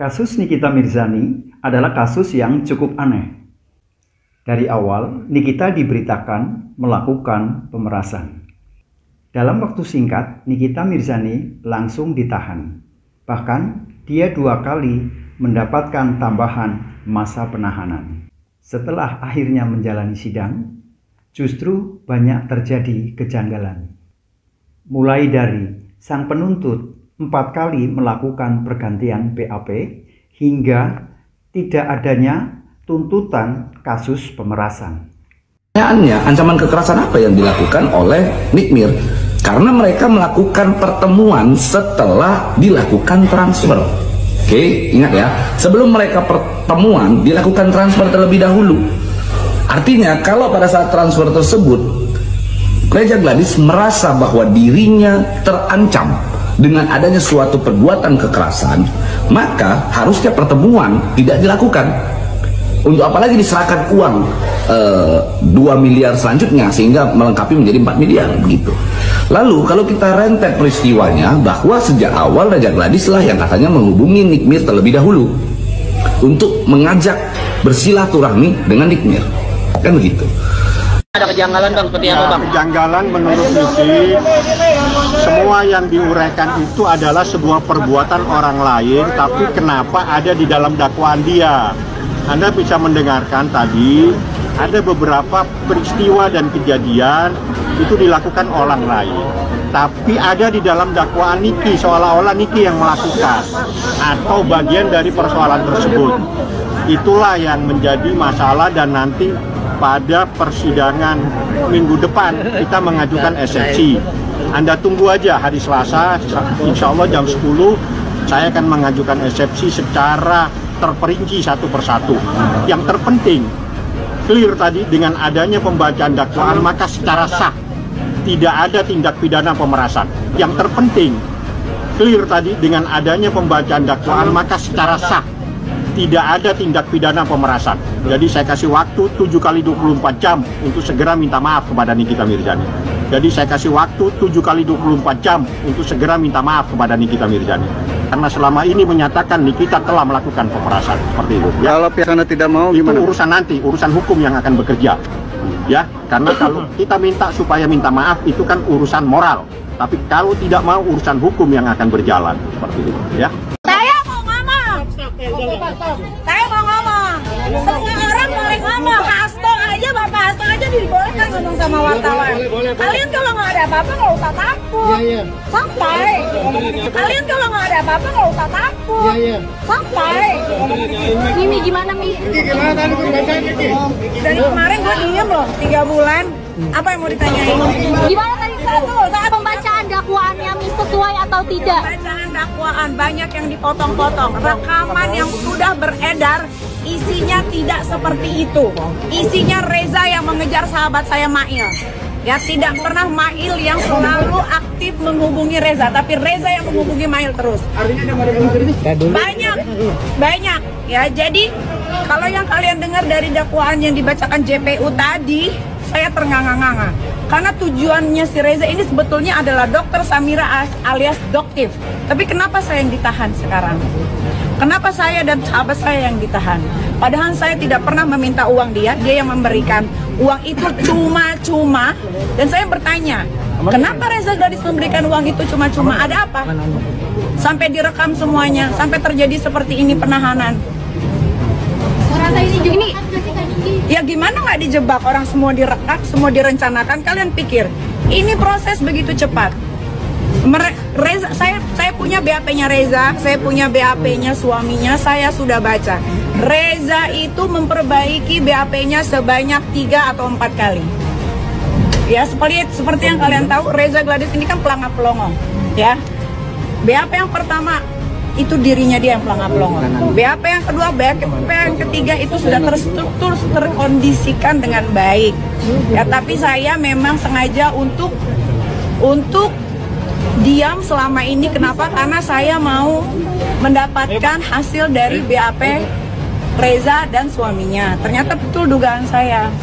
Kasus Nikita Mirzani adalah kasus yang cukup aneh. Dari awal, Nikita diberitakan melakukan pemerasan. Dalam waktu singkat, Nikita Mirzani langsung ditahan. Bahkan, dia 2 kali mendapatkan tambahan masa penahanan. Setelah akhirnya menjalani sidang, justru banyak terjadi kejanggalan. Mulai dari sang penuntut 4 kali melakukan pergantian BAP hingga tidak adanya tuntutan kasus pemerasan. Pertanyaannya, ancaman kekerasan apa yang dilakukan oleh Nikmir? Karena mereka melakukan pertemuan setelah dilakukan transfer. Oke, ingat ya, sebelum mereka pertemuan dilakukan transfer terlebih dahulu. Artinya kalau pada saat transfer tersebut Reza Gladys merasa bahwa dirinya terancam dengan adanya suatu perbuatan kekerasan, maka harusnya pertemuan tidak dilakukan. Untuk apalagi diserahkan uang 2 miliar selanjutnya sehingga melengkapi menjadi 4 miliar begitu. Lalu kalau kita rentet peristiwanya, bahwa sejak awal Reza Gladys lah yang katanya menghubungi Nikmir terlebih dahulu untuk mengajak bersilaturahmi dengan Nikmir, kan begitu. Ada kejanggalan Bang, seperti apa Bang? Kejanggalan menurut Niki, semua yang diuraikan itu adalah sebuah perbuatan orang lain, tapi kenapa ada di dalam dakwaan dia? Anda bisa mendengarkan tadi, ada beberapa peristiwa dan kejadian itu dilakukan orang lain, tapi ada di dalam dakwaan Niki, seolah-olah Niki yang melakukan, atau bagian dari persoalan tersebut. Itulah yang menjadi masalah, dan nanti pada persidangan minggu depan kita mengajukan eksepsi. Anda tunggu aja hari Selasa, insya Allah jam 10 saya akan mengajukan eksepsi secara terperinci satu persatu. Yang terpenting, clear tadi, dengan adanya pembacaan dakwaan maka secara sah tidak ada tindak pidana pemerasan. Yang terpenting, clear tadi, dengan adanya pembacaan dakwaan maka secara sah tidak ada tindak pidana pemerasan. Jadi saya kasih waktu 7 kali 24 jam untuk segera minta maaf kepada Nikita Mirzani. Jadi saya kasih waktu 7 kali 24 jam untuk segera minta maaf kepada Nikita Mirzani. Karena selama ini menyatakan Nikita telah melakukan pemerasan, seperti itu. Ya. Kalau pihak Anda tidak mau, gimana? Itu urusan nanti, urusan hukum yang akan bekerja. Ya, karena kalau kita minta supaya minta maaf itu kan urusan moral. Tapi kalau tidak mau, urusan hukum yang akan berjalan, seperti itu. Ya. Saya mau ngomong, semua orang boleh ngomong. Hasto aja, Bapak Hasto aja dibolehkan ngomong sama wartawan. Kalian kalau nggak ada apa-apa nggak usah takut, santai. Kalian kalau nggak ada apa-apa nggak usah takut, santai. Mimi gimana Mi? Dari kemarin gue diem loh 3 bulan. Apa yang mau ditanyain? Gimana tadi saat pembacaan dakwaannya Mi, sesuai atau tidak? Pembacaan dakwaan banyak yang dipotong-potong. Rekaman yang sudah beredar isinya tidak seperti itu. Isinya Reza yang mengejar sahabat saya Mail. Ya, tidak pernah Mail yang selalu aktif menghubungi Reza, tapi Reza yang menghubungi Mail terus. Banyak. Ya, jadi kalau yang kalian dengar dari dakwaan yang dibacakan JPU tadi, saya ternganga-nganga. Karena tujuannya si Reza ini sebetulnya adalah Dokter Samira alias Doktif. Tapi kenapa saya yang ditahan sekarang? Kenapa saya dan sahabat saya yang ditahan? Padahal saya tidak pernah meminta uang dia yang memberikan. Uang itu cuma-cuma. Dan saya bertanya, kenapa Reza Gladys memberikan uang itu cuma-cuma? Ada apa? Sampai direkam semuanya, sampai terjadi seperti ini penahanan. Ini ya gimana nggak dijebak, orang semua direkam, semua direncanakan. Kalian pikir ini proses begitu cepat? Reza, saya punya BAP-nya Reza, saya punya BAP-nya suaminya, saya sudah baca. Reza itu memperbaiki BAP-nya sebanyak 3 atau 4 kali. Ya, seperti yang kalian tahu, Reza Gladys ini kan pelangap-pelongo, ya. BAP yang pertama itu dirinya dia yang pelangap-pelongo. BAP yang kedua, BAP yang ketiga itu sudah terstruktur, terkondisikan dengan baik. Ya, tapi saya memang sengaja untuk diam selama ini. Kenapa? Karena saya mau mendapatkan hasil dari BAP Reza dan suaminya. Ternyata betul dugaan saya.